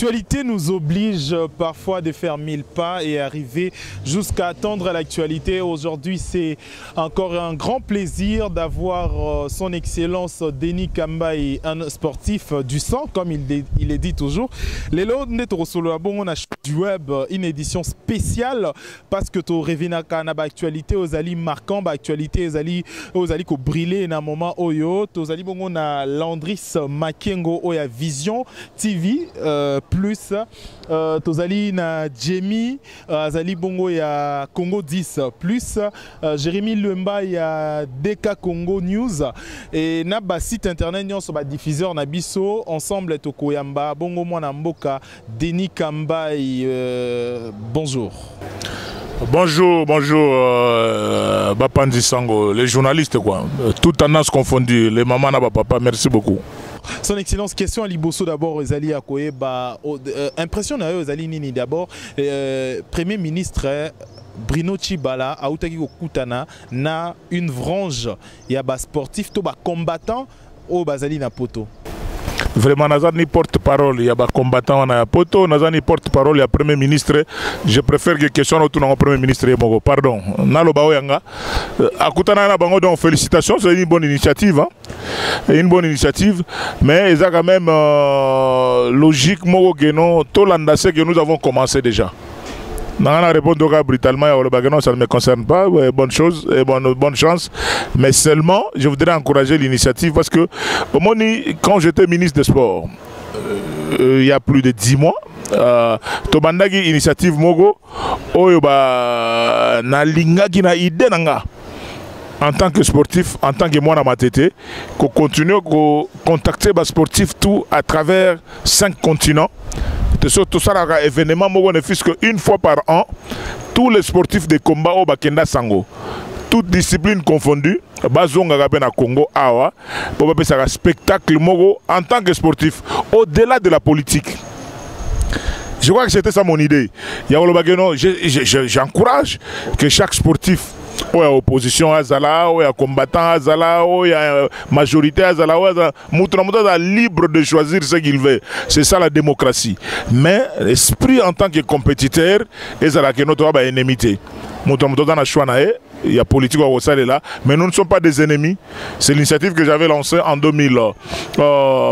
L'actualité nous oblige parfois de faire 1000 pas et arriver jusqu'à attendre l'actualité. Aujourd'hui, c'est encore un grand plaisir d'avoir son Excellence Denis Kambaye, un sportif du sang, comme il est dit toujours. Lelo on a du web une édition spéciale parce que tu revina kana ba actualité aux ali marquant ba actualité aux ali ko briller na moment oyo aux ali bongo na Landris Makengo oya Vision TV plus tozali na Jamie azali bongo ya Congo 10 plus Jérémy Lemba ya DK Congo News et na ba site internet nyonso ba diffuseur na biso ensemble tokoyamba bongo mwana mboka Denis Kambaye bonjour. Bonjour, Bapandi Sango, les journalistes quoi, toute tendance confondue, les mamans na papa, merci beaucoup. Son Excellence, question à Liboso d'abord, Zali Akoye, impression na Zali Nini d'abord, Premier ministre Bruno Tshibala a outaki kokutana na une frange ya ba sportif to ba combattant au bazali na poto. Vraiment, Nazani porte-parole, il y a des combattants à Poto, Nazani porte-parole, il y a Premier ministre. Je préfère que question autour du Premier ministre. Pardon. Nalo Baoyanga. Akutana Bango, donc félicitations, c'est une bonne initiative. Hein? Une bonne initiative, mais il y a quand même logique, tout l'andassé que nous avons commencé déjà. Nana répondre brutalement, ça ne me concerne pas, bonne chose et bonne chance. Mais seulement, je voudrais encourager l'initiative parce que, au moment quand j'étais ministre des Sports, il y a plus de 10 mois, Tobandagi initiative Mogo, na lingaki na idée nanga. En tant que sportif, en tant que moi dans ma tête, qu'on continue à contacter les sportifs tout à travers 5 continents. Tout ça, un événement, ne fût qu'une fois par an, tous les sportifs de combat au Bakenda Sango, toutes disciplines confondues, Bazonga na Congo, Awa, pour faire un spectacle en tant que sportif, au-delà de la politique. Je crois que c'était ça mon idée. J'encourage que chaque sportif, ou à opposition à Zala, ou à combattant à Zala, ou à majorité à Zala, est libre de choisir ce qu'il veut. C'est ça la démocratie. Mais l'esprit en tant que compétiteur, et Zala que notre ennemité. Il y a politique au Rossal là, mais nous ne sommes pas des ennemis. C'est l'initiative que j'avais lancée en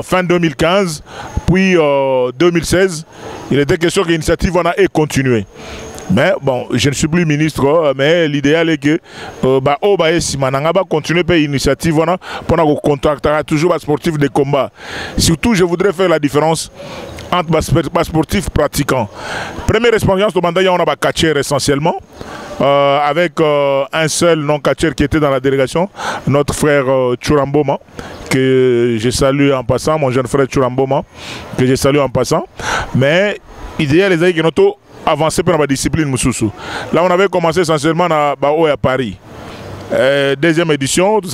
fin 2015, puis 2016. Il était question que l'initiative en a et continué. Mais bon, je ne suis plus ministre, mais l'idéal est que si Mananga va continuer par l'initiative pour contacter toujours les sportifs de combat. Surtout, je voudrais faire la différence entre les sportifs pratiquants. Première expérience, on a catcher essentiellement, avec un seul non-catcher qui était dans la délégation, notre frère Churamboma, que je salue en passant, mon jeune frère Churamboma, que je salue en passant. Mais l'idéal est que notre avancé pour la discipline Moussoussou. Là, on avait commencé essentiellement à Paris. Deuxième édition, tu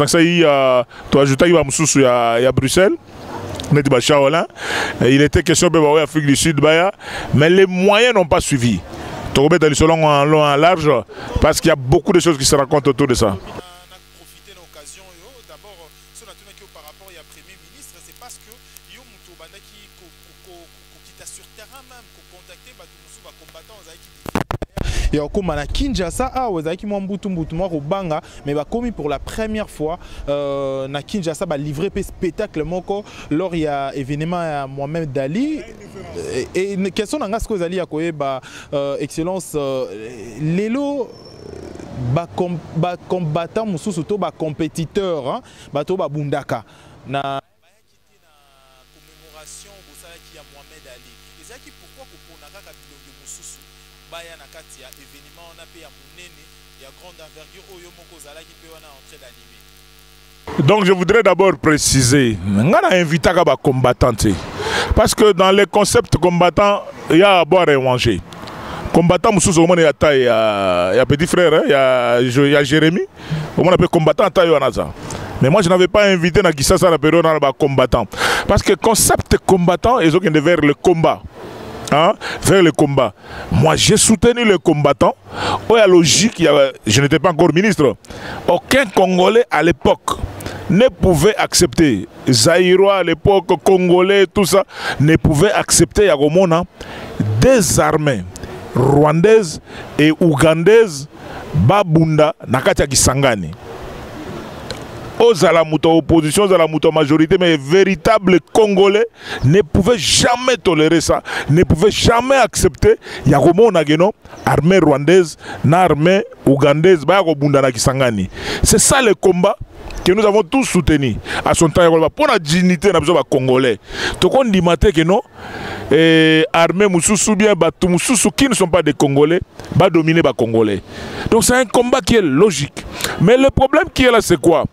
as ajouté à Moussoussou à Bruxelles. Il était question de l'Afrique du Sud, mais les moyens n'ont pas suivi. Tu as dans le long en large, parce qu'il y a beaucoup de choses qui se racontent autour de ça. Et on commence à Kinshasa, mais comme pour la première fois, na Kinshasa va livrer un spectacle lors il y a événement Mohamed Dali. Et une question dans ce que vous allez Excellence, Lelo combattant mususu to ba compétiteur, bato ba bundaka na commémoration qui a Mohamed Ali. Et ça qui pourquoi qu'on a bilongo mususu baya na kati ya événement on a payé à munene ya grande envergure oyo moko zala qui peut on a entrée d'animer. Donc je voudrais d'abord préciser, on a invité à ba combattant parce que dans les concepts combattants il y a à boire et manger. Combattant mususu au monde il y a petit frère, il y a Jérémy, au monde appelle combattant taille anaza. Mais moi je n'avais pas invité na Kisasa la période dans le combattant parce que concept combattant ils ont vers le combat. Hein, vers le combat. Moi, j'ai soutenu les combattants. Oh, la logique, je n'étais pas encore ministre. Aucun Congolais à l'époque ne pouvaient accepter, Zaïrois à l'époque, Congolais, tout ça, ne pouvaient accepter Yagomona des armées rwandaises et ougandaises, Babunda, Nakatia Kisangani. Aux Alamuto, opposition, aux Alamuto majorité, mais les véritables Congolais ne pouvaient jamais tolérer ça, ne pouvaient jamais accepter Yagomona Geno, armée rwandaise, armée ougandaise, Babunda Nakisangani. C'est ça le combat que nous avons tous soutenu à son temps pour la dignité de nos Congolais. Donc on dit que non, armée Moussoussou bien Batou Moussoussou qui ne sont pas des Congolais, va dominer les Congolais. Donc c'est un combat qui est logique. Mais le problème qui est là, c'est quoi?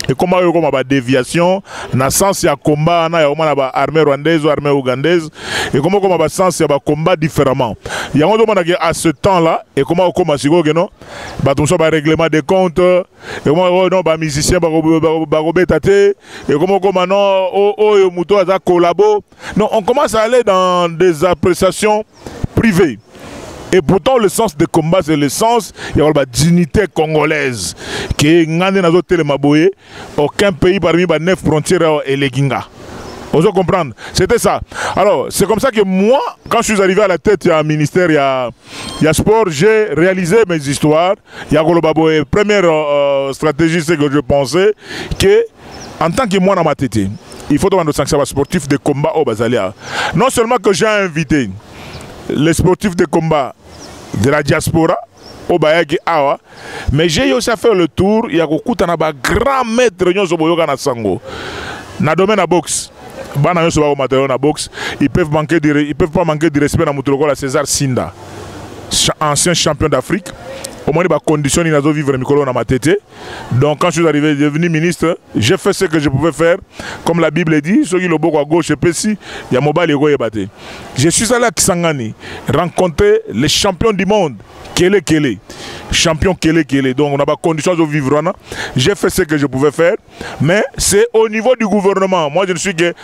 Et comment il y a une déviation, dans le sens il y a un combat, il y a une armée rwandaise ou armée ougandaise, et comment il y a un sens, il y a un combat différemment. Il y a un moment à ce temps-là, et comment il y a un règlement des comptes, et comment il y a un musicien, et comment il y a un collabo. Non, on commence à aller dans des appréciations privées. Et pourtant, le sens de combat, c'est le sens de la dignité congolaise. Aucun pays parmi les 9 frontières est les Ginga. Vous comprenez? C'était ça. Alors, c'est comme ça que moi, quand je suis arrivé à la tête du ministère, il y a sport, j'ai réalisé mes histoires. Il y a la première stratégie, c'est que je pensais que, en tant que moi dans ma tête, il faut demander aux sanctions sportifs de combat au Bazalia. Non seulement que j'ai invité les sportifs de combat de la diaspora au Bayaki Awa, mais j'ai aussi fait le tour. Il y a beaucoup de grands maîtres na Sango. Na domaine de boxe, ils peuvent pas manquer de respect dans la César Sinda, ancien champion d'Afrique. Au moins, les conditions ils ont vivre dans ma tête. Donc, quand je suis arrivé devenu ministre, j'ai fait ce que je pouvais faire. Comme la Bible dit, ceux qui le beaucoup à gauche et pessi, il y a mobile et batté. Je suis allé à Kisangani rencontrer les champions du monde. Kele. Champion Kele. Donc, on n'a pas conditions de vivre. J'ai fait ce que je pouvais faire. Mais c'est au niveau du gouvernement. Moi, je ne suis qu'un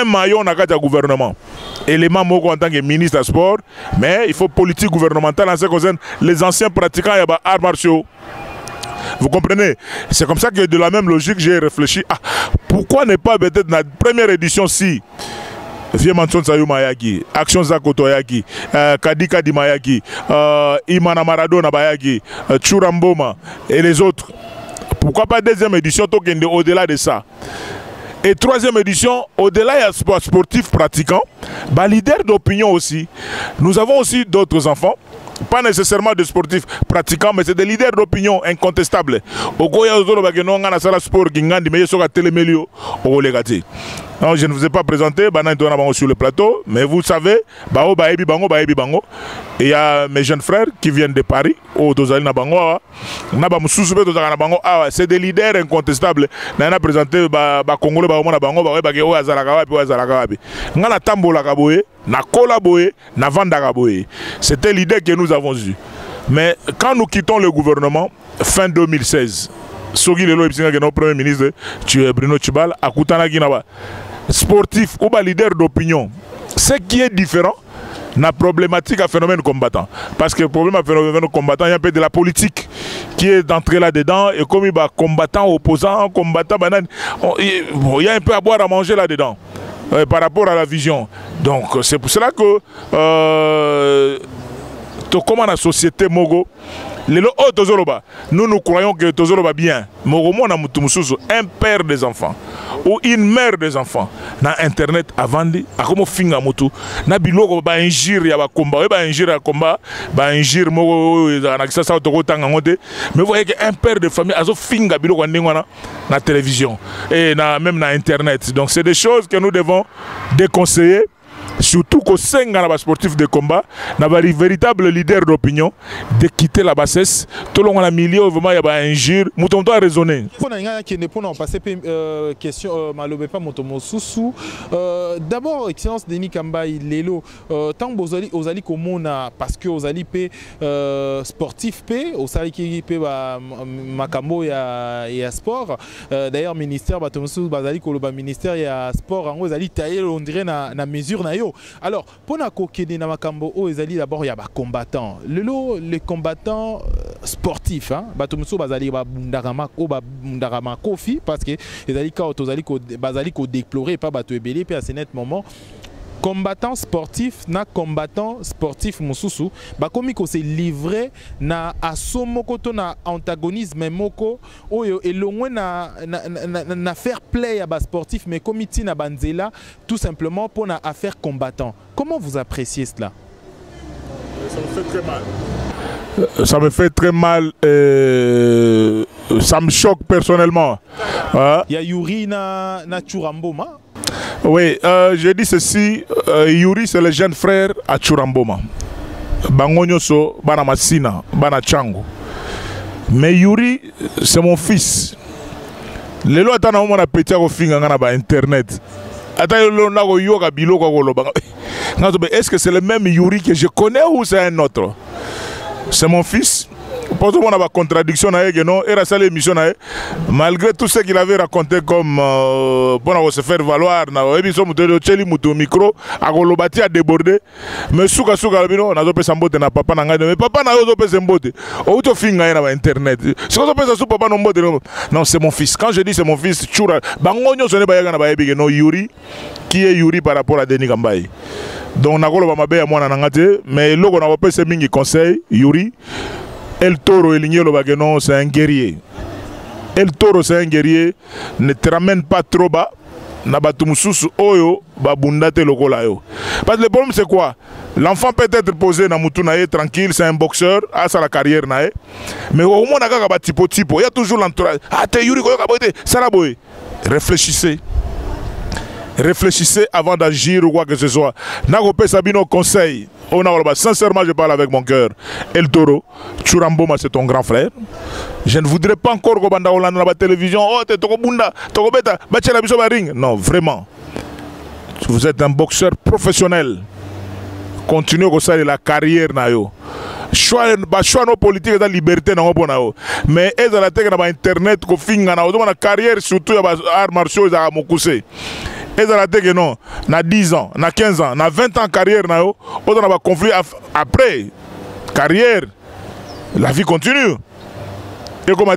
maillon dans le gouvernement. Élément en tant que ministre des Sports. Mais il faut politique gouvernementale en ce qui concerne les anciens pratiquants et arts martiaux. Vous comprenez? C'est comme ça que de la même logique, j'ai réfléchi. Ah, pourquoi ne pas peut-être dans la première édition si Vieux Manson Sayou Mayaki, Action Zakoto Yaki, Kadika Di Mayaki, Imana Maradona Bayaki, Churamboma et les autres. Pourquoi pas deuxième édition au-delà de ça? Et troisième édition, au-delà il y a sportifs pratiquants, bah, leader d'opinion aussi. Nous avons aussi d'autres enfants. Pas nécessairement de sportifs pratiquants, mais c'est des leaders d'opinion incontestables. Non, je ne vous ai pas présenté, sur le plateau, mais vous savez, il y a mes jeunes frères qui viennent de Paris, c'est des leaders incontestables. On a présenté Congolais, c'était l'idée que nous avons eue. Mais quand nous quittons le gouvernement, fin 2016, notre premier ministre, Bruno Tchibal, à Koutanagi, sportif ou leader d'opinion, ce qui est différent, la problématique à phénomène combattant. Parce que le problème à phénomène combattant, il y a un peu de la politique qui est entrée là-dedans. Et comme il y a combattant, opposant, combattant, il y a un peu à boire, à manger là-dedans. Par rapport à la vision. Donc c'est pour cela que comment la société Mogo, nous croyons que Tozoloba bien. Mogo un père des enfants ou une mère des enfants na internet avant de comme finga mutu na biloko ba injure ya ba combat ba injure ya combat ba injure mogo na kisasa otokotanga ngote. Mais vous voyez qu'un père de famille azo finga biloko ndengwana na télévision et même na internet. Donc c'est des choses que nous devons déconseiller. Surtout qu'au sein de la sportif de combat, nous avons un véritable leader d'opinion de quitter la bassesse. Tout le monde a milieu, vraiment, il y a un injure. Nous devons raisonner. Pour passer question, d'abord, excellence Denis Kamba, Lelo, tant que vous allez comme parce que vous allez sportif, vous allez qui Makambo et sport. D'ailleurs, ministère, ministère et sport, vous allez tailler, on dirait, na mesure. Alors, Alors, pour na kokene na makambo o ezali d'abord ya ba combattants. Les combattants sportifs hein, bato muso bazali ba bundarama ko ba bundarama kofi parce que ezali ka otozali ko bazali ko déplorer pas bato ebele pe à ce net moment combattant sportif na combattant sportif mususu bakomi ko se livrer na asomoko to na antagonisme moko oyo elongwe na fair play à bas sportif mais comité na banzela tout simplement pour na affaire combattant. Comment vous appréciez cela? Ça me fait très mal. Ça me fait très mal. Ça me choque personnellement. Il y a Yuri na Churamboma. Oui, je dis ceci, Yuri c'est le jeune frère à Churamboma. Bangonyoso, Bana Masina, Bana Chango. Mais Yuri, c'est mon fils. Les lois attendent mon appétit au fin de internet. Est-ce que c'est le même Yuri que je connais ou c'est un autre? C'est mon fils. Pour tout le monde a une contradiction, malgré tout ce qu'il avait raconté comme pour se faire valoir, micro, a débordé. Mais souka na papa mais papa na internet. Non, c'est mon fils. Quand je dis c'est mon fils, Yuri, qui est Yuri par rapport à Denis Kambaye. Donc mais logo na pas mingi conseil Yuri. El Toro c'est un guerrier. El Toro c'est un guerrier. Ne te ramène pas trop bas. Oyo babundate lokola yo. Parce que le problème c'est quoi? L'enfant peut être posé na mutunae tranquille, c'est un boxeur, à sa la carrière nae. Mais au moins naka tipo tipo, il y a toujours l'entourage. Ah te Yuri koyo kabote, saraboy. Réfléchissez. Réfléchissez avant d'agir ou quoi que ce soit. Nagope Sabino conseil. Sincèrement, je parle avec mon cœur. El Toro, Churamboma, c'est ton grand frère. Je ne voudrais pas encore que Banda Hollande dans la télévision. Oh, t'es Tokobunda, Tokobeta, Bachela Bisoba Ring. Non, vraiment. Vous êtes un boxeur professionnel. Continuez comme ça la carrière. Choix nos politiques de la liberté. Mais ils ont la tête dans Internet, la carrière, surtout les arts martiaux, ils ont mokoussé. Et ça a été non, na 10 ans, na 15 ans, na 20 ans de carrière, on a un conflit après. Carrière, la vie continue. Et comme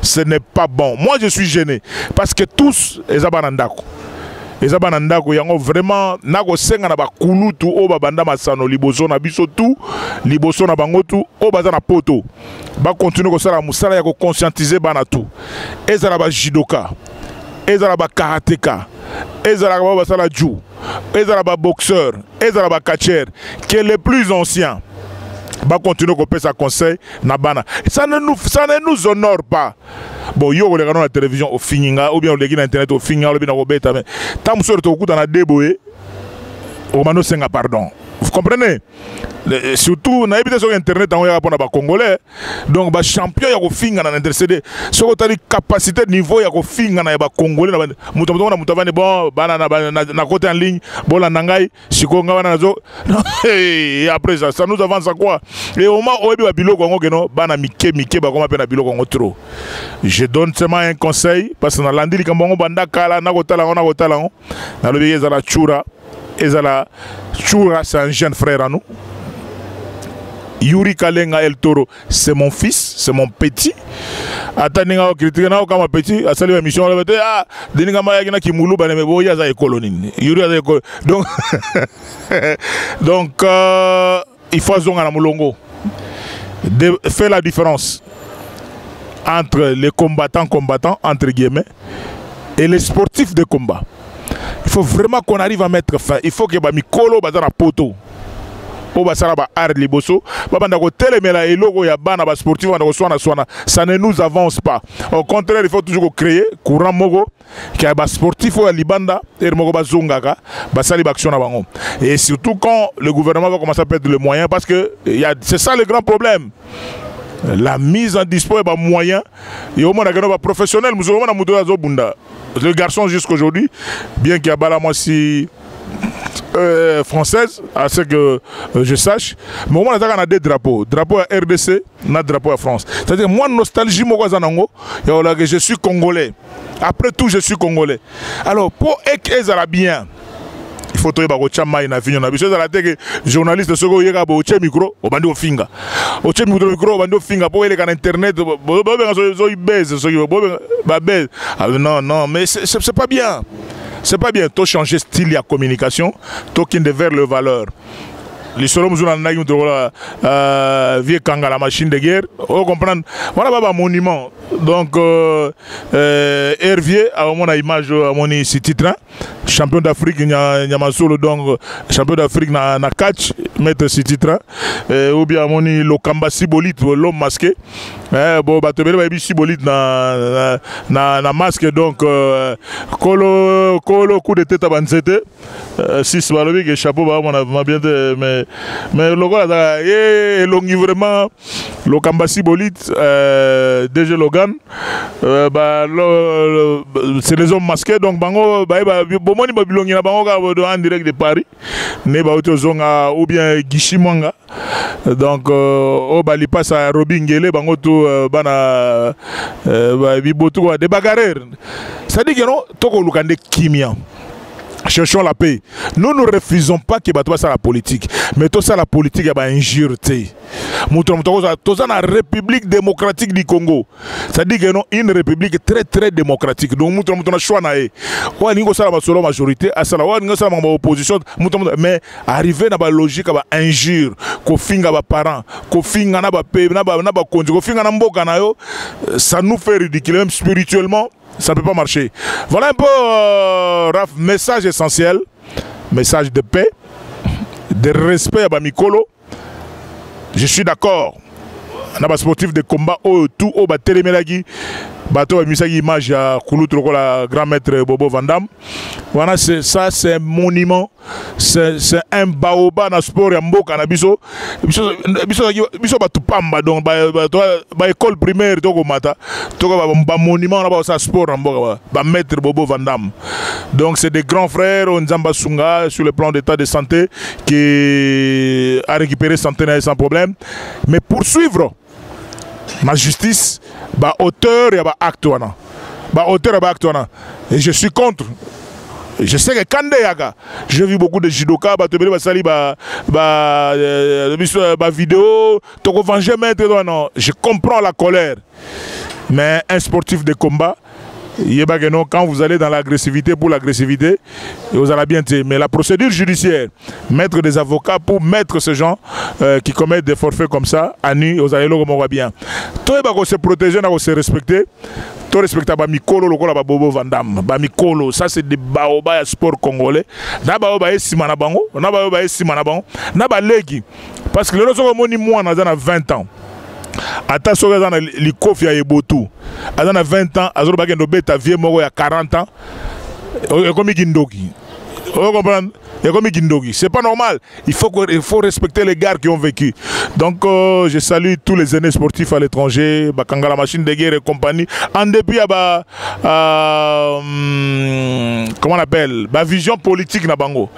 ce n'est pas bon. Moi je suis gêné. Parce que tous, ils ont vraiment nako senga na bakulutu o babanda masano liboso na biso tout liboso na bango tout o baza na poto ba continuer ko sala musala ya ko conscientiser bana tout ezala ba judoka ezala ba karatéka ezala ba sala ju ezala ba boxeur ezala ba catcheur qui est le plus ancien va continuer à couper sa conseil nabana. Ça ne nous honore pas. Bon, yo les canaux la télévision au fininga ou bien les guinées internet au fininga ou bien au bêta mais tant sur le coup dans la débouée au mano senga pardon. Vous comprenez? Surtout, on a évité sur Internet, on a pas Congolais. Donc, les champions, ils ont fait un intercédé. Si on a une capacité de niveau, ils ont fait un Congolais. On a côté en ligne, bon, la Nangai, si on a et après ça, ça nous avance à quoi? Et au moment où on a bilo Congo, je donne seulement un conseil, parce que dans l'andi, quand on a kala, on a le Chura. Ezala Chura, c'est un jeune frère à nous. Yuri Kalenga El Toro, c'est mon fils, c'est mon petit. Ataninga critique na kama petit, asali wa mission la ah deninga maya kina kimulu bane mebo ya za école Yuri za école. Donc il faut zonga na mulongo. Faire la différence entre les combattants entre guillemets et les sportifs de combat. Il faut vraiment qu'on arrive à mettre fin. Il faut que les mikolo bazara poto. Ça ne nous avance pas. Au contraire, il faut toujours créer courant mogo qui est sportif ou libanda et surtout quand le gouvernement va commencer à perdre les moyens parce que c'est ça le grand problème. La mise en disposition des moyens et au moins un professionnel le garçon jusqu'aujourd'hui bien qu'il y a pas la moi si française, à ce que je sache. Mais au moins, on a deux drapeaux. Drapeau à RDC, et drapeau à France. C'est-à-dire, moi, nostalgie, je suis congolais. Après tout, je suis congolais. Alors, pour être bien, il faut trouver un chamay na finyo na biso za la teke journaliste soko yeka bo che micro o bandi ofinga o che micro o bandi ofinga po ele kana internet bo benga so ibeze so ba beze non mais c'est pas bien. C'est pas bien. To changer style de communication, to kinde vers le valeur. Les solos nous ont vieux kanga la machine de guerre. On comprend. Voilà un monument. Donc Hervier a mon image à mon titre champion d'Afrique Nyamasolo donc champion d'Afrique na catch mettre ce titre ou bien mon Lokamba Sibolite l'homme masqué bon ba tebele ba bi Sibolite na masque donc kolo coup de tête à Banzete 6 balobi que chapeau ba m'a bien mais le gars et longi vraiment Lokamba Sibolite DG Logan c'est les hommes masqués donc bango bomoni babilongi na bango ka en direct de Paris ne ba otozonga ou bien Gishimanga donc o bali passe à Robingele bango to bana bibotu de bagarreur ça dit que non toko lukande kimia. Cherchons la paix. Nous ne refusons pas que bateau ça la politique, mais tout ça la politique est injure. Nous sommes la République démocratique du Congo. Ça dit que non une république très très démocratique. Donc nous sommes choix naé. Ouais ningo ça la solo majorité, à ça ouais ningo ça la opposition. Mais arriver dans la logique à injure, ko finga ba parents, ko finga na ba paix, na ba konzi, ko finga na mboka na yo, ça nous fait ridicule même spirituellement. Ça ne peut pas marcher. Voilà un peu, Raph, message essentiel, message de paix, de respect à Bamikolo. Je suis d'accord. On a un sportif de combat, tout au Télémelagi, bateau Misagi image à Kouloutroko, la grand maître Bobo Vandam. Voilà, ça c'est un monument, c'est un baobab dans le sport et Mboka Nabiso. Biso Batupamba, donc, école primaire, Togo Mata, Togo monument, on a ça sport en Mboka, maître Bobo Vandam. Donc c'est des grands frères, Nzamba Sunga, sur le plan d'état de santé, qui a récupéré Centenaire sans problème. Mais poursuivre ma justice, auteur et acte. Et je suis contre. Je sais que Kande Yaga, j'ai vu beaucoup de judoka, vidéo, non, je comprends la colère. Mais un sportif de combat, quand vous allez dans l'agressivité pour l'agressivité, vous allez bien dire. Mais la procédure judiciaire, mettre des avocats pour mettre ces gens qui commettent des forfaits comme ça, à nu, vous allez le bien. Tout le monde se protéger, se respecter. Tout respecter Bamikolo, le Bobo Vandam. Bamikolo, ça c'est des baobas sport congolais. Na baoba est simanabango, na baoba est simanabango, na balegi. Parce que le reste de moi, on a 20 ans. Ata soga dans les kofi ya Ebotu. A 20 ans, azoro bagendo beta vieux moko ya 40 ans. Comme Gindogi. Vous comprenez? C'est pas normal. Il faut respecter les gars qui ont vécu. Donc, je salue tous les aînés sportifs à l'étranger, Bakanga la machine de guerre et compagnie. En dépit, comment on appelle, vision politique na bango,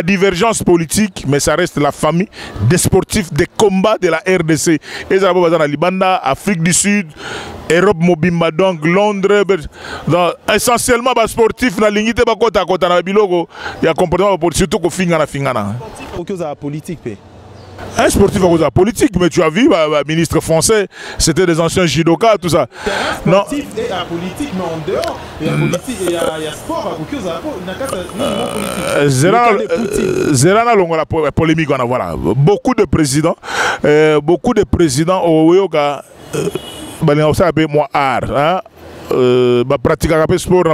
divergence politique, mais ça reste la famille des sportifs des combats de la RDC. Et ça va dans Libanda, Afrique du Sud, Europe Mobimba, donc Londres, donc, essentiellement sportifs na lingité bakota kota na bilogo, il y a comportement surtout qu'au fingana. Politique. Un sportif à cause de la politique, mais tu as vu, ministre français, c'était des anciens judokas, tout ça. Non. Et la politique, mais en dehors, il y a politique, il y a sport, Zerana Longo, la polémique, voilà. Beaucoup de présidents au Yoga, moi art, pratique un sport,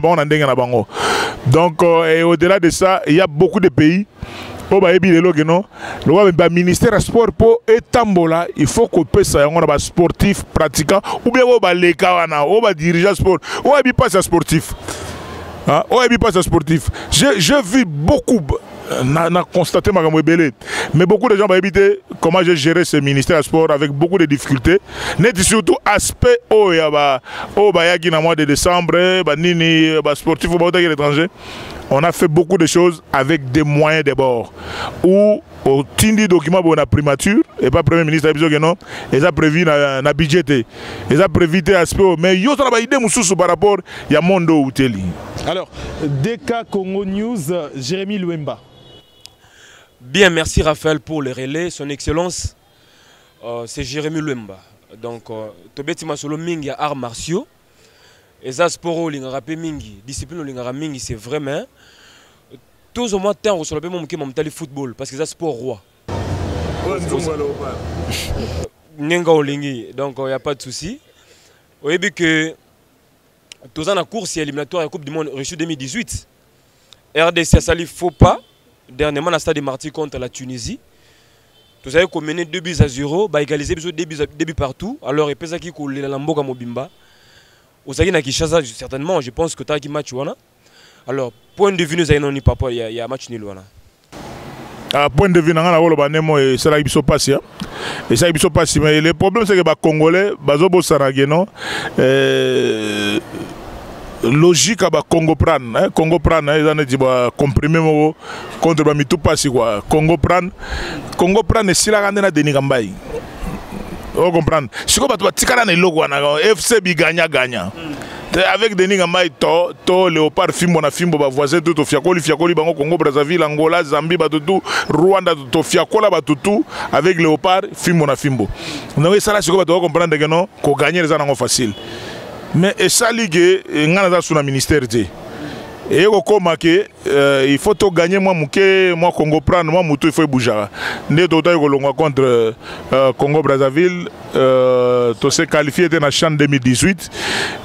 donc et au-delà de ça, il y a beaucoup de pays. Le ministère du sport pour étambola, il faut qu'on puisse avoir sportif pratiquant ou bien les dirigeants sport ou pas sportif. J'ai vu beaucoup n'a constaté mais beaucoup de gens vont éviter comment j'ai géré ce ministère du sport avec beaucoup de difficultés. Net surtout aspect au mois de décembre, sportif au l'étranger. On a fait beaucoup de choses avec des moyens de bord. Où au tindi document on a primature et pas premier ministre non, ils ont prévu na budget, ils ont prévu aspect mais yo ça idée mususu par rapport ya mondo outeli. Alors DK Congo News, Jérémy Luemba. Bien, merci Raphaël pour le relais. Son Excellence, c'est Jérémy Luemba. Donc, Tobeti Masolo Mingi a arts martiaux. Et ça, sport, l'ingarape Mingi, discipline, l'ingarape Mingi, c'est vraiment. Tous au moins, temps, sur le paiement, mon football, parce que c'est sport roi. Nenga Olingi, donc il n'y a pas de souci. Vous voyez que tous en la course éliminatoire à la Coupe du Monde reçue 2018, RDC a sali faux pas. Dernièrement, dans le stade de Marty contre la Tunisie, vous avez mené 2-0, bah égalisé 2 buts partout. Alors, il pèse qui coule la Lamboga Mobimba. Vous savez, Nakishasa, certainement, je pense que tu as un match. Alors, point de vue, nous avons papa, il y a un match nul. Point de vue, c'est là qu'il passe. Et ça, il se passe. Mais le problème, c'est que les Congolais, Bazobo Sarageno, logique à Congo prendre Congo prendre ils ont dit comprimer contre ba mitu passi quoi Congo prendre si la gande na Denis Kambai on comprendre si ko bato batikana na logo na FC bi gagna avec Denis Kambai to Léopard fimbo na fimbo ba voisin tout fiakoli bango Congo Brazzaville Angola Zambie batutu Rwanda to fiakola batutu avec Léopard fimbo na fimbo donc ça là si ko bato comprendre que non ko gagner les anango facile. Mais ça ligue ngana sous le ministère et il faut tout gagner moi Congo prendre moi mutu il faut bouger né total contre Congo Brazzaville to se qualifier dans la CHAN 2018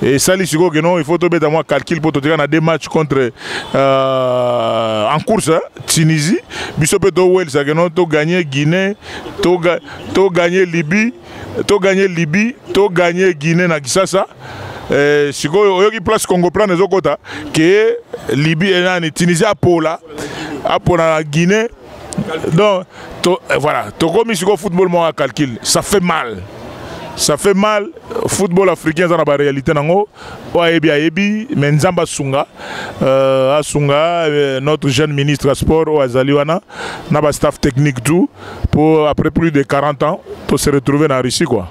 et ça li que non il faut tout mettre moi calcul pour tout dans des matchs contre en course Tunisie biso peut to wel ça que non to gagner Guinée to gagner Libye to gagner Guinée na Kisasa. Si vous avez place Congo prend les autres que Libye et Tunisie à Pola, la Guinée. Donc voilà, tout comme si le football moi calcul, ça fait mal. Ça fait mal. Football africain dans la réalité nango. Ebi mais Nzamba Sunga, notre jeune ministre sport Oazaliwana, n'a staff technique tout pour après plus de 40 ans pour se retrouver en Russie quoi.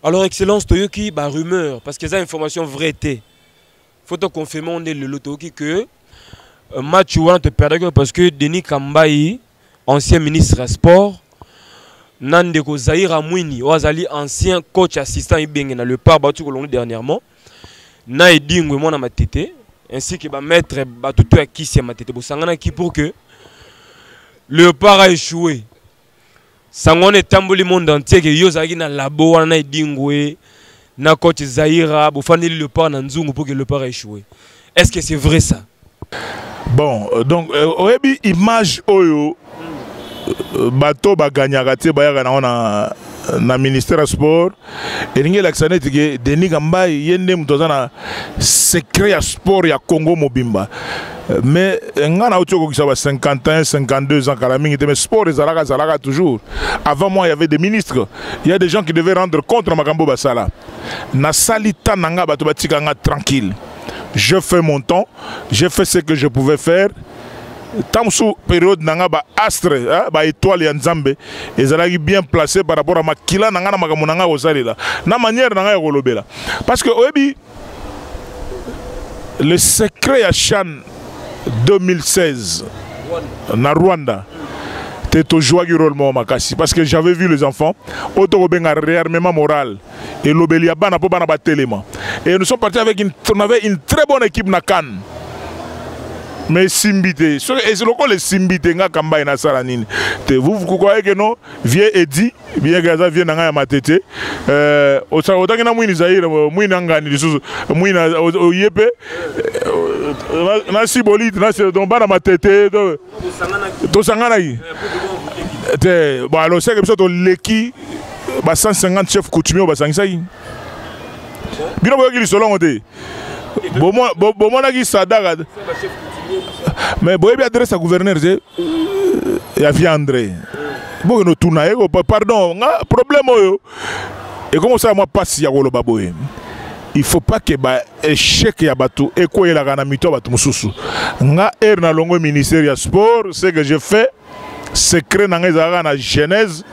Alors, Excellence, Toyoki, bah, rumeur, parce que c'est une information vraie. Il faut confirmer on est le Toyoki que match où on te perd parce que Denis Kambai, ancien ministre des Sports, Nandeko Zahir Amouini, ancien coach assistant Ibengena, le par battu que l'on a dernièrement, Naïdi Ngwemon à ma tête, ainsi que maître Batutu à qui c'est ma tête, pour que le par a échoué. Sangone tamboli monde entier que yozaki na labo wana idingwe na coach Zahira bofani le pas na nzungu pour que le pas échoué. Est-ce que c'est vrai ça? Bon donc oyebi image oyo bato ba gagnaka te ba yaka na na ministère du sport et ninge l'accent que Denis Kambai yende mutozana secret ya sport ya Congo mobimba. Mais ngana otoko qui 51 52 ans kalamingi mais sport ezalaka toujours. Avant moi il y avait des ministres, il y a des gens qui devaient rendre compte à Makambo Basala. Na salita nanga bato batikanga tranquille. Je fais mon temps, j'ai fait ce que je pouvais faire. Tant sous période nanga ba astre ba étoile ya Nzambe ezalaki bien placé par rapport à makila nanga na makambo nanga osalila na manière nanga ya kolobela parce que oyebi le secret ya CHAN 2016 na Rwanda t'es joué du rôle makasi parce que j'avais vu les enfants auto benga réarmement moral et l'obelia bana po bana batelema et nous sommes partis avec on avait une très bonne équipe na Cannes. Mais Simbite, et c'est le les Simbite, nga Kambai na salanine. Vous croyez que non? Vieux Edi, bien que ça vienne à ma tête. Autant que na mouini Zahir, mouini ngani, mouini au Yepe, na Sibolit, na c'est donc bas dans ma tête. To sanganaï. Bon alors c'est que ça to leki, 150 chefs coutumiers au Basangisaï. Bien que les solons ont été. Bon moi qui sadara. Mais boy bien adresse à gouverneur ya viandre bon no tuna pardon nga problème oyo et comment ça moi passe ya koloba boye il faut pas que ba échec ya bato ekoyela na mito bato mususu nga na longo ministère ya sport ce que je fais secret na nga na Genèse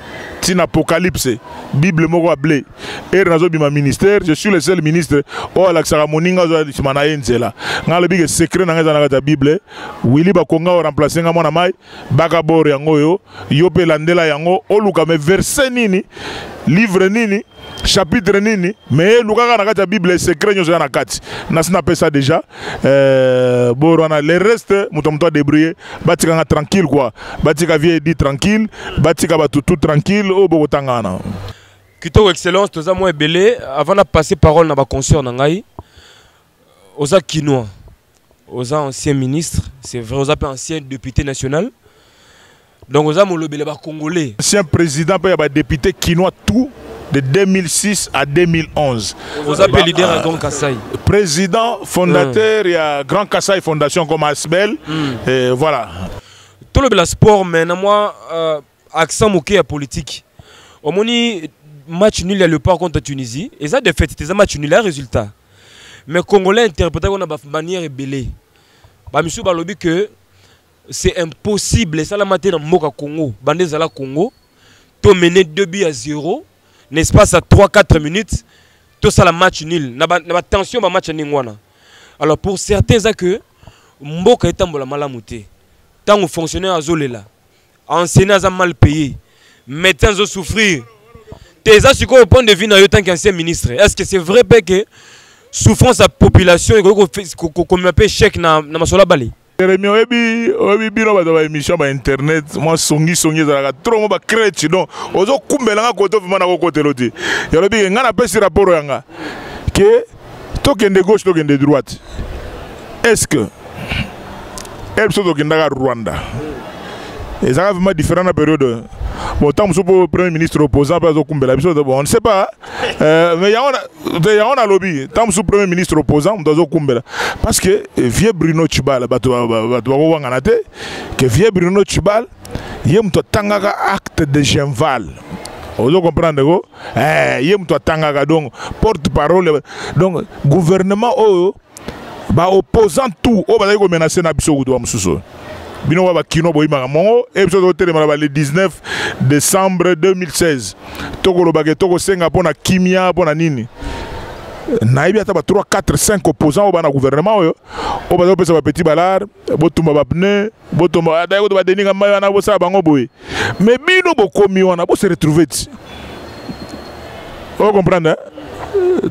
tin apocalypse bible moko ablé nazo bima ministère je suis le seul ministre o alaksaka moninga zo simana yenzela nga le big secret na nga na ta bible wili ba konga o remplacer nga mona mai baka bor yango yo pe landela yango oluka me verset nini livre nini chapitre nini mais lukaka na kata bible secret nyozo na kati na sina pesa déjà borona le reste mutomto débrouiller batika nga tranquille quoi batika vie dit tranquille batika batu tout tranquille o bokotangana Kito excellence toza moi belé avant de passer parole na ba consort na ngai oza kinois oza ancien ministre c'est vrai oza pas ancien député national donc oza molobele ba congolais ancien président pa ya ba député kinois tout de 2006 à 2011. Vous appelez leader à Grand Kassai. Président, fondateur, il y a Grand Kassai Fondation comme Asbel. Et voilà. Tout le sport, mais moi, accent moqué à politique. Au moni match nul à le part contre Tunisie. Et ça, de fait, c'était un match nul à résultat. Mais Congolais interprété qu'on a de manière ébellée. Monsieur Balobi que c'est impossible. Ça la matin dans Moka Congo, Bandé Zala Congo, to mener 2-0. N'est-ce pas, à 3-4 minutes, tout ça, le match nul. N'a pas tension, le match nul. Alors, pour certains, c'est que Mboka est en malamouté. Tant que fonctionnaire à Zolela, enseignants à mal payé, médecins à souffrir. T'es à ce qu'on point de vue en tant qu'ancien ministre. Est-ce que c'est vrai que souffrance à la population et qu'on appelle chèque dans ma sola balé? Jérémy oyebi bino bato ba émission ba internet moi songi ezalaka trop mo ba crèche donc ozo kumbelanga koto vraiment na côté loti yalobi nga na pesi rapport yanga que tokende gauche tokende droite est-ce que elle so tokenda Rwanda ezaka vraiment différent na période bon tant que premier ministre opposant pas kumbela biso bon on ne sait pas mais on a lobby tant que premier ministre opposant dozo kumbela parce que vieux Bruno Tshibala bato wangana te que vieux Bruno Tshibala yem to tangaka acte de Genval vous comprenez go yem to tangaka donc porte-parole donc gouvernement ba opposant tout o ba ko menacer na biso kudo mususu bino wa kino boyima mongo episode hotel le 19 décembre 2016 tokolo bage toko senga pona kimia pona nini na ibi ata ba 3 4 5 opposants au bana gouvernement oyo o ba pesa ba petit balar botumba ba pne botumba ada ko ba deninga mayo na bosa bango boye mais bino bokomi wana bo se retrouver vous comprenez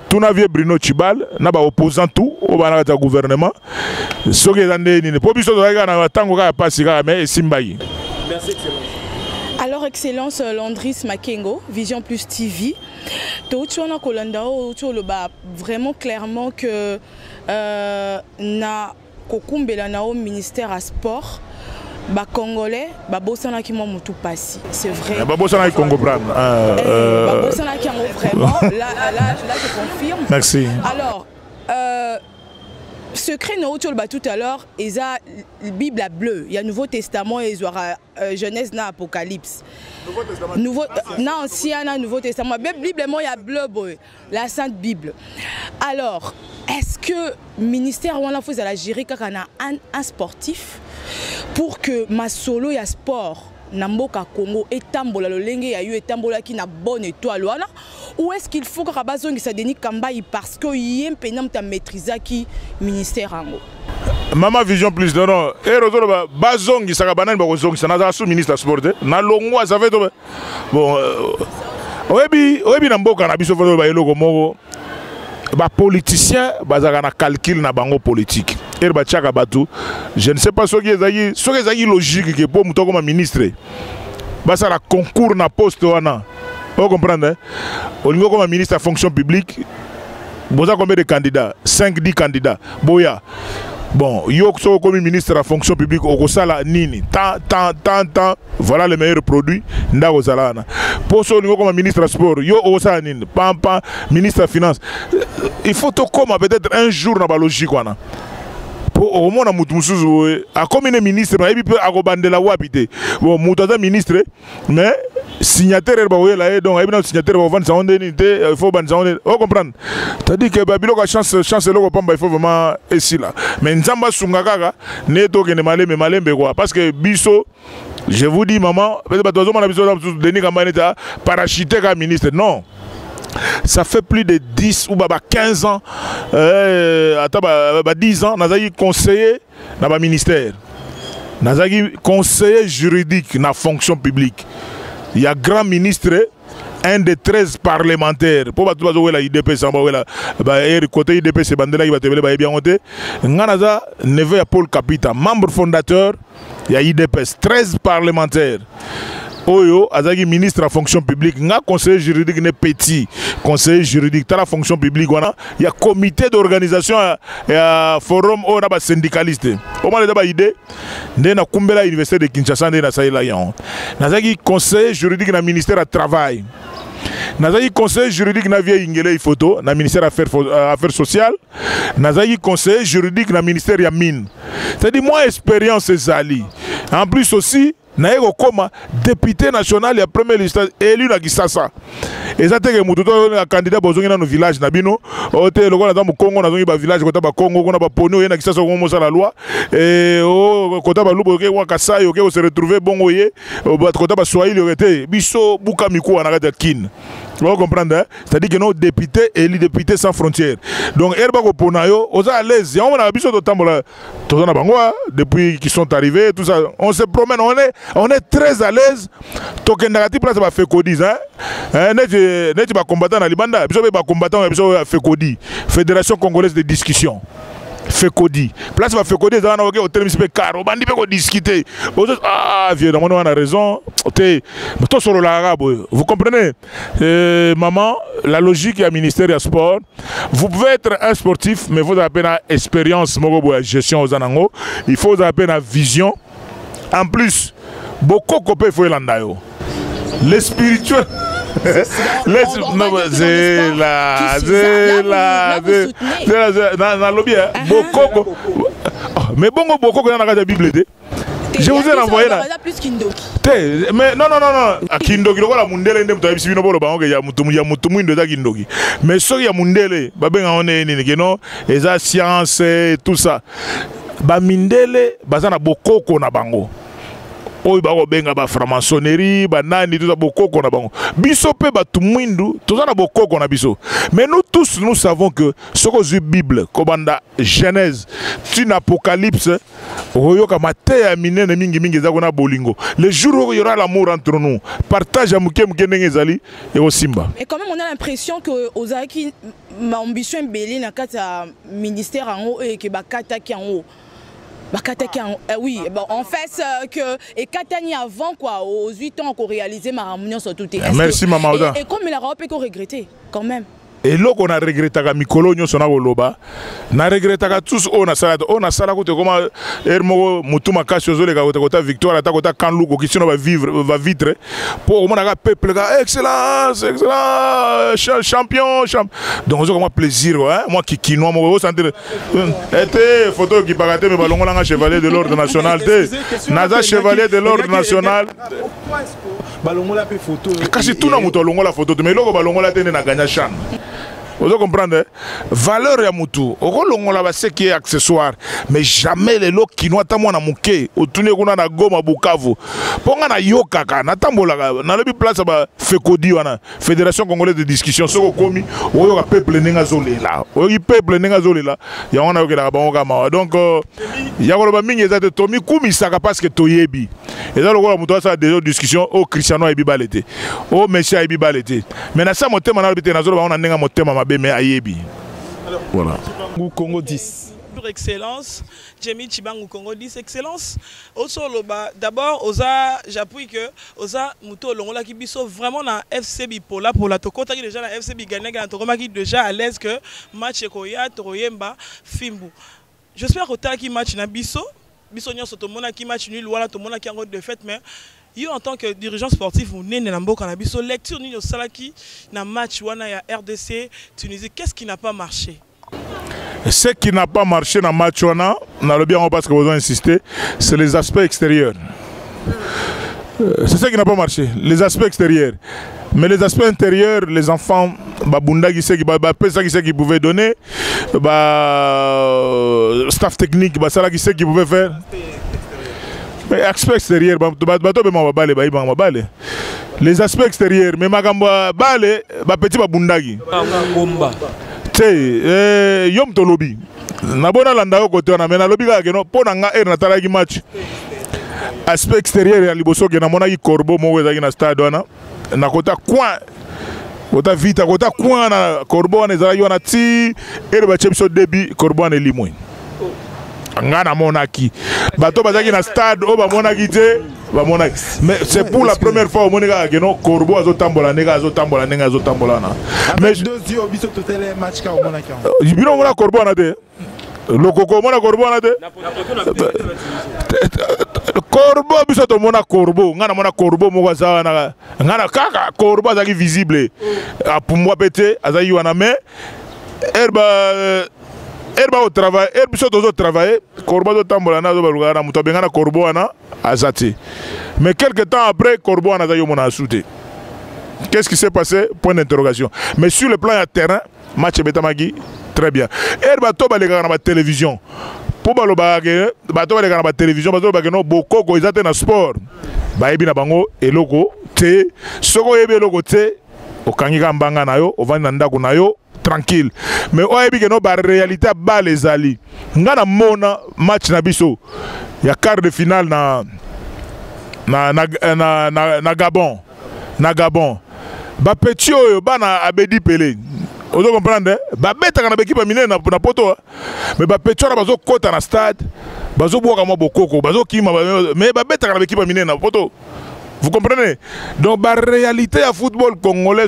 tout na vieux Bruno Tshibala na ba opposant tout au bana ta gouvernement soki ezande nini po biso toka na tango ka pasi ka mais simbayi. Merci excellence. Alors excellence Landris Makengo Vision Plus TV to tu na kolanda o tu le ba vraiment clairement que na kokumbela na au ministère à sport ba congolais ba bosana ki mo mutu pasi c'est vrai ba bosana ki Congo prendre ba bosana ki vraiment là je confirme. Merci. Alors secret no tout le tout à l'heure ils a Bible à bleu il y a Nouveau Testament et ils aura Genèse na Apocalypse Nouveau na ancien na Nouveau Testament Bible il y a bleu boy la Sainte Bible. Alors est-ce que ministère on a fait à la gérer quand on a un sportif pour que ma solo ya sport Namboka Congo etambola lolenge ya yo etambola ki na bonne étoile wana ou est-ce qu'il faut que Rabazongi sa Denis Kambayi parce que yem penam ta maîtriser qui ministère ango Mama Vision Plus non et rotolo ba bazongi saka banane ba kozongi sana za sous ministre sport na longwa ça fait bon oyebi na mboka na biso foto ba eloko moko ba politicien bazaka na calcul na bango politique et ba tchaka batu je ne sais pas ce qui est logique que pour muto comme ministre ba ça la concours na poste wana vous comprenez au niveau comme ministre à fonction publique boza combien de candidats 5-10 candidats boya bon yo so comme ministre à fonction publique au sala nini tant voilà le meilleur produit ndako zalana pour so niveau comme ministre à sport yo au sala nini pampa ministre à finance il faut to comme peut-être un jour na ba logique wana pour au moins mutu musuzu a comme une ministre mais puis a kobandela wapité bon mutu za ministre mais signataire ba wela et donc ebina signataire ba vendre ça on dénité il faut ban ça on comprendre c'est-à-dire que babilo ka chance loko pamba il faut vraiment ici là mais nzamba sungaka ne to ke ne malembe quoi parce que biso je vous dis maman peut-être bato na biso Denis Kamba neta parachuté comme ministre non. Ça fait plus de 10 ou 15 ans, 10 ans, nous avons conseiller dans le ministère. Nous avons conseiller juridique dans la fonction publique. Il y a grand ministre, un des 13 parlementaires. Pour que vous ayez l'IDP, côté IDP, c'est Bandela qui va te bien monter. Nous avons neveu Paul Capita, membre fondateur, il y a IDPS, 13 parlementaires. Oyo, azaki ministre de la fonction publique, nga conseiller juridique n'est petit, conseiller juridique, dans la fonction publique, il y a comité d'organisation, il y a forum, on a syndicaliste. Au moins, il y a une idée, on a kumbela l'université de Kinshasa, on a saïla yon. Nazaki conseiller juridique dans le ministère du travail. Nazaki conseiller juridique dans vieille ingele photo, dans le ministère des Affaires sociales. Nazaki conseiller juridique dans le ministère de mine. C'est-à-dire, moi, expérience c'est Zali. En plus aussi, naeko koma député national ya premier liste élu na Kisasa ezate ke mutu to candidat bozongi na no village na bino ote lokola na Kongo na zongi ba village kota ba Kongo kona ba poni oye na Kisasa ko mosa la loi o kota ba lubo ke wa Kasai ke se retrouver bongo ye kota ba Swahili orete biso buka miku na kata kin. Vous comprenez, hein? C'est-à-dire que nos députés élis députés sans frontières. Donc, on est à l'aise. On a besoin de temps depuis qu'ils sont arrivés, tout ça. On se promène, on est très à l'aise. Token négatif, là, ça va faire codis. N'est-ce pas combattant dans Libanda? Nous sommes combattants, nous sommes FECODI, Fédération Congolaise de Discussion. FECODI. Place va FECODI, ça va au terme de car, on va discuter. Ah, vieux, on a raison. Vous comprenez, maman, la logique du ministère du sport. Vous pouvez être un sportif, mais vous avez une expérience, gestion aux anango. Il faut avoir une vision. En plus, beaucoup de copains faut l'andayo. Les spirituels. C'est là, mais bon, beaucoup dans la Bible. Je vous ai renvoyé là. Mais non. Kindogi, la mundele ndem tabi sibino bolo bango ya mutumu ndo da kindogi. Mais so ya mundele, babenga on est ni non, eza science tout ça. Ba mindele bazana bokoko na bango. Oyo bako benga ba franc-maçonnerie, ba nani tout ça bokoko na bango. Biso pe ba tumundu, tout ça na bokoko na biso. Mais nous tous nous savons que ce que la Bible, kobanda Genèse, une Apocalypse, oyoka mateya minene mingi mingi zakona bolingo. Le jour où il y aura l'amour entre nous, partage à muke ngezali et au Simba. Et quand même on a l'impression que Ozaki ma ambition est belle na kata ministère en haut et que bakata qui en haut. Oui, bon, en fait, que et Katani avant quoi, aux 8 ans qu'on réalisait ma réunion sur tout. Merci maman. Et comme il a rappelé qu'on regrettait quand même. Et là qu'on a regretté que Mikolo nyo sona goloba, na regretté que tous on a sala kote comme ermo mutuma kasho zole kota victoire ata kota kanlu ko kisino va vitre pour au moins peuple excellence champion. Donc on a plaisir moi qui kinois moi sentir était photo qui paraît me balongo langa chevalier de l'ordre national naza chevalier de l'ordre national balongo la pe photo kasi tout na muto longo la photo mais loko balongo la tene na gagner chan. Vous comprenez? Valeur ya mutu. Okolongola ba ce qui est accessoire, mais jamais les lots qui n'ont tamona muke. Otune kuna na Goma Bukavu. Ponga na yokaka na tambola na lebi place ba FECODI wana, Fédération Congolaise de Discussion soko komi oyo ka peuple nenga zolela. Oyo peuple nenga zolela. Ya wana yokela ba onga ma. Donc ya ko ba mingi ezate tomi kumi saka parce que toyebi. Eza lokola mutu asa des discussions au Cristiano ebi balete. O Messi ebi balete. Mais na sa motema na bité na zo ba ona nenga motema mais ayebi. Voilà. Congo 10. Pour excellence, Jimmy Chibangu Congo 10 excellence. D'abord, osa j'appuie que osa muto longola ki biso vraiment na FC Bipola pour la tokota qui déjà na FC Bigane na tokoma qui déjà à l'aise que match koya toroyemba fimbu. J'espère que ta qui match na biso nyonso to mona ki match nul wala to mona ki en défaite mais yo en tant que dirigeant sportif vous n'êtes na mboka na biso lecture ni salaki na match wana ya RDC Tunisie qu'est-ce qui n'a pas marché? Ce qui n'a pas marché dans le match, on a le bien parce que vous avez insisté, c'est les aspects extérieurs. C'est ça qui n'a pas marché, les aspects extérieurs. Mais les aspects intérieurs, les enfants, Bunda qui sait qui pouvait donner, staff technique, ça qui sait qui pouvait faire. Mais aspects extérieurs, les aspects extérieurs, mais Magamba Bale, petit Bundagi. Yom Tolobi. Nabona Landao côté, on a mené lobby Ponanga et Natalagi match. Aspect extérieur, il y a Liboso qui n'a pas Corbeau, Moué na stade. Na kota coin. Kota vite, kota coin na Corbeau, na Zara Yonati, et le Bachemso débit, Corbeau est limoué. Ngana Monaki. Bato Bazaki na stade, Oba Monaki. Mais c'est pour la première fois au Monéga que non Corbeau a zotambola, nega zotambola, nega zotambola. Mais deux yeux au biseau tout les matchs au Monaki. Bino Mona Corbeau en a deux. Le Coco Mona Corbeau en a deux. Corbeau biso to mona Corbeau ngana mona Corbeau moza na ngana kaka Corbeau azaki visible a pumwa pété azaki wana mais herba au travail biso to travailler Corbeau to tambola na zo balugana muto bengana Corbeau na azati mais quelque temps après Corbeau na azaki mona souté. Qu'est-ce qui s'est passé? Point d'interrogation. Mais sur le plan de terrain match betamaki très bien herba to balega na télévision. Pour balobaga bato baleka na télévision bato baleka no bokoko ezate na sport bayebi na bango eloko te soko yebi eloko te okangika mbanga na yo ovandi na ndako na yo tranquille mais oyebi ke no ba réalité ba les ali ngana mona match na biso ya quart de finale na Gabon ba petit oyo bana Abedi Pelé. Vous comprenez? Babeta kana bekipa minene na poto. Mais bapecho na bazo kota na stade. Bazo boka mo bokoko, bazo kima mais babeta kana bekipa minene na poto. Vous comprenez? Donc la réalité à football congolais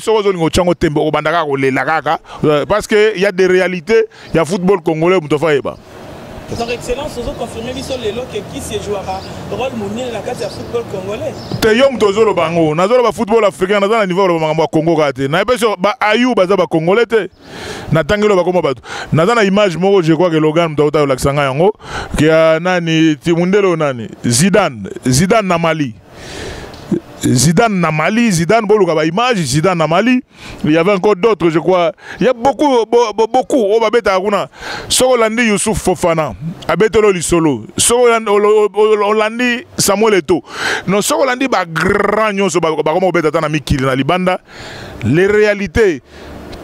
parce qu'il y a des réalités, il y a football congolais donc excellence, vous confirmez qui se jouera rôle mondial dans le football congolais. Teyom tozolo bango, nazolo football africain na niveau le Congo kate. Na peso ba ayu baza ba congolais te. Na tangelo ba komo bato. Na na image moko je crois que Logan mtauta la kisanga yango ki nani timundelo nani Zidane na Mali. Zidane na Mali, Zidane Boluka ba image, Zidane na Mali. Il y avait encore d'autres, je crois. Il y a beaucoup. On va mettre à Runa. Sorolandi Youssouf Fofana, Abetolo Lisolo, Sorolandi Samuel Eto'o. Non, Sorolandi ba grand nyonso ba comment obeta na mikili na libanda. Les réalités.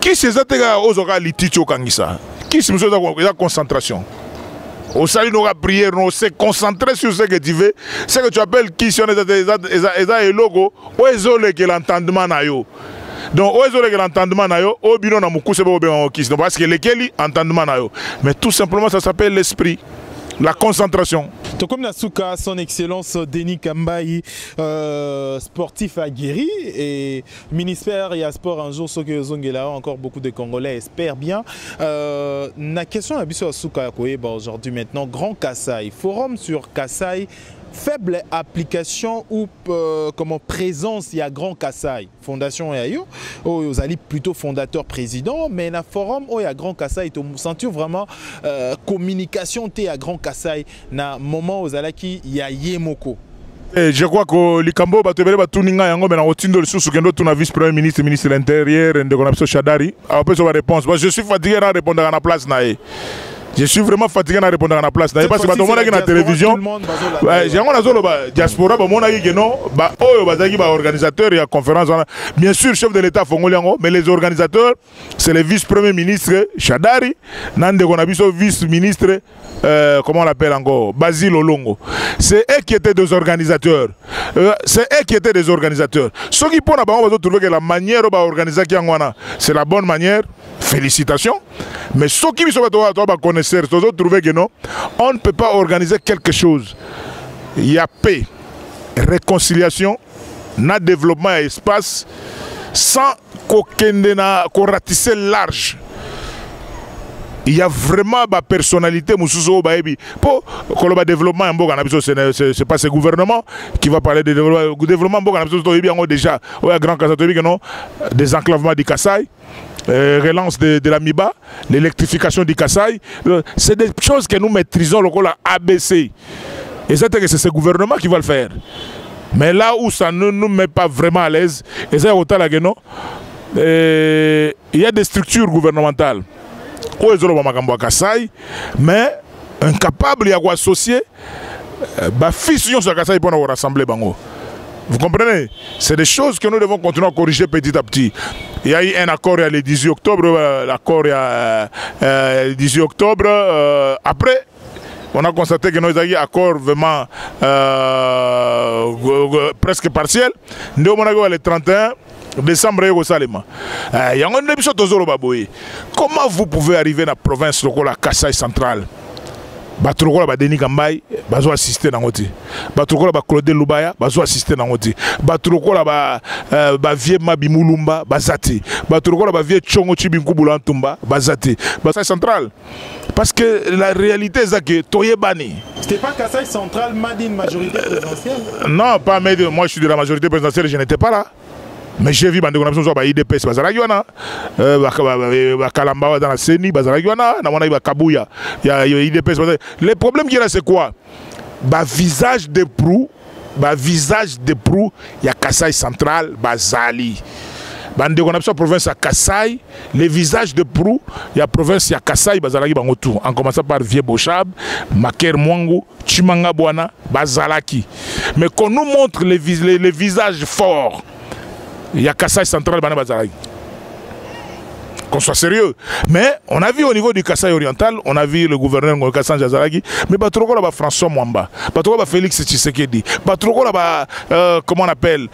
Qui c'est ça tega ozoka liticho kangisa? Qui c'est ça concentration? Au salut, nous avons prié, nous s'est concentré sur ce que tu veux. Ce que tu appelles qui sont les logos, où est l'entendement na yo. Donc, où est l'entendement na yo, au bino na muku se bo ben okis. Donc, parce que lesquels entendement na yo. Mais tout simplement, ça s'appelle l'esprit. La concentration. Comme Nasuka, son excellence Denis Kambayi, sportif aguerri et ministère et à sport un jour, ce que Zongela, encore beaucoup de Congolais espèrent bien. La question à Bissou Asuka aujourd'hui maintenant, Grand Kassai, forum sur Kassai. Faible application ou comment présence il y a Grand Kassai fondation et ayo vous allez plutôt fondateur président mais la forum il y a Grand Kassai tu sens vraiment communication t à Grand Kassai na moment aux alaki il y a Yemoko. Je crois que Likambo batebele batuninga yango mais na otindo le sous kendo tuna vice premier ministre de l'intérieur de Konapso Chadari après sa réponse je suis fatigué à répondre à la place nae. Je suis vraiment fatigué à répondre à la place. Parce que tout le monde est dans la télévision. J'ai un diaspora, organisateur et conférence. Bien sûr, chef de l'État mais les organisateurs, c'est le vice-premier ministre Chadari, Nande Konabiso, vice-ministre, comment on l'appelle encore, Basile Olongo. C'est eux qui étaient des organisateurs. C'est eux qui étaient des organisateurs. Ceux qui pensent que la manière d'organiser, c'est la bonne manière. Félicitations. Mais ceux qui sont connaisseurs, trouver que non, on ne peut pas organiser quelque chose. Il y a paix, réconciliation, développement et espace sans qu'on ratisse large. Il y a vraiment ma personnalité, pour le développement, ce n'est pas ce gouvernement qui va parler de développement. Déjà, il y a grand Kassai, des enclavements du Kassai. relance de la MIBA, l'électrification du Kasaï. C'est des choses que nous maîtrisons, le rôle ABC. Et c'est ce gouvernement qui va le faire. Mais là où ça ne nous met pas vraiment à l'aise, il y a des structures gouvernementales mais incapables d'associer fils de Kasaï pour nous rassembler. Vous comprenez? C'est des choses que nous devons continuer à corriger petit à petit. Il y a eu un accord le 18 octobre, l'accord le 18 octobre. Après, on a constaté que nous avons eu un accord vraiment presque partiel. Nous avons eu le 31 décembre. Comment vous pouvez arriver dans la province de la Kasaï centrale? Batoukola ba Denis Kambayi bazo assister na ngoti. Batoukola ba Claude Lubaya bazo assister na ngoti. Batoukola ba vie Mabimulumba bazati. Batoukola ba vie Tchongo Chibinkubula Ntumba bazati. Kasaï central. Parce que la réalité c'est que Toyebani. C'était pas Kasaï central, Madine majorité présidentielle? Non, pas Madine. Moi je suis de la majorité présidentielle, je n'étais pas là. Mais j'ai vu que les gens ont IDPS, Kalamba dans la CENI, Kabuya, il y a IDPS. Le problème qui est là, c'est quoi? Visage de proue, il y a Kasaï central, Bazali. Bande on a la province à Kasaï, les visages de proue, il y a province il y a Kasaï, Bazalaki Bangotou. En commençant par Vieux Bochab, Maker Mwangu, Chimanga Bwana, Bazalaki. Mais qu'on nous montre les visages forts. Il y a Kasaï central, qu'on soit sérieux. Mais on a vu au niveau du Kasaï oriental, on a vu le gouverneur Ngolkassan Jazaragi, mais Batroko là François Mwamba, Batroko là Félix Tshisekedi, Batroko là comment on appelle,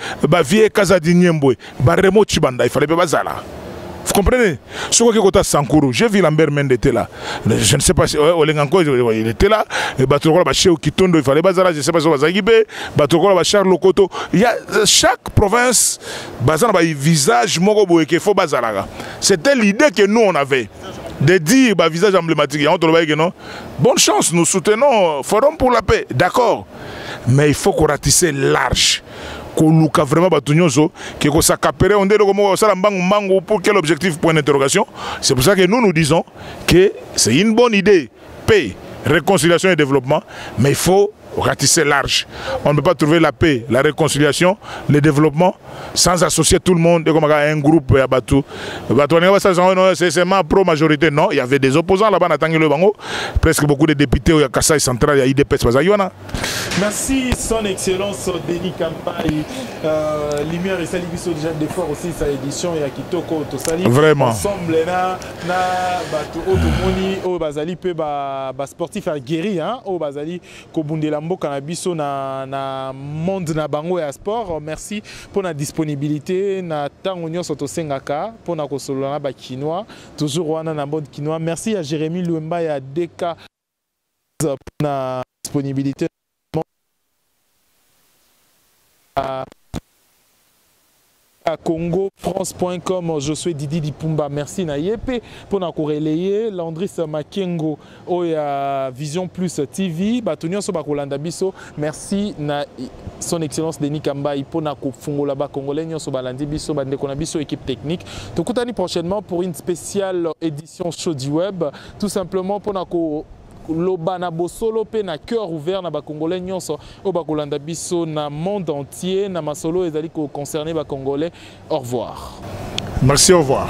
Vie Kazadi Nyembwe, Remo Chibanda, il fallait pas Bazala. Vous comprenez? Ce qui est Sankuru, j'ai vu Lambert Mende était là. Je ne sais pas si Olenganko il était là. Batroko là Chez Okitondo, il fallait Bazala, je ne sais pas si Bazagibé, Batroko là Charles Lokoto. Il y a chaque province, Bazala a un visage Mogobo et qu'il faut Bazala. C'était l'idée que nous on avait. De dire visage emblématique. Bonne chance, nous soutenons Forum pour la paix, d'accord. Mais il faut qu'on ratisse large. Qu'on vraiment que ça capere on dit pour quel objectif, point d'interrogation. C'est pour ça que nous disons que c'est une bonne idée, paix, réconciliation et développement, mais il faut ratisser large. On ne peut pas trouver la paix, la réconciliation, le développement sans associer tout le monde comme un groupe à Batou. C'est seulement pro-majorité. Non, il y avait des opposants là-bas, presque beaucoup de députés au Kasaï central, il y a IDPS. Merci, son excellence Denis Kambayi. Lumière et Salibiso déjà d'effort aussi sa édition et à Kitoko Tosali. Vraiment. Ensemble na Batou Otomoni au Bazali pe ba sportif a guéri hein au Bazali Kobundela mboka na biso na monde na bango ya sport. Merci pour la disponibilité na tango nyonso tosengaka pour na kosolola na ba Kinois toujours wana na mode Kinois. Merci à Jérémy Luemba et à DK pour la disponibilité. À CongoFrance.com, je suis Didi Dipumba. Merci na Yepe pour nous relayer. Landris Makengo Oya Vision Plus TV. Batonio so bakolanda biso. Merci na son excellence Denis Kambayi pour na kofungola ba congolais nyoso balandi biso bande kona biso équipe technique. Tokutani prochainement pour une spéciale édition show du web. Tout simplement pour na ko Lobana Bosolo pe na cœur ouvert na ba congolais nyonso o bakolanda biso na monde entier na masolo ezali ko concerner ba congolais. Au revoir. Merci, au revoir.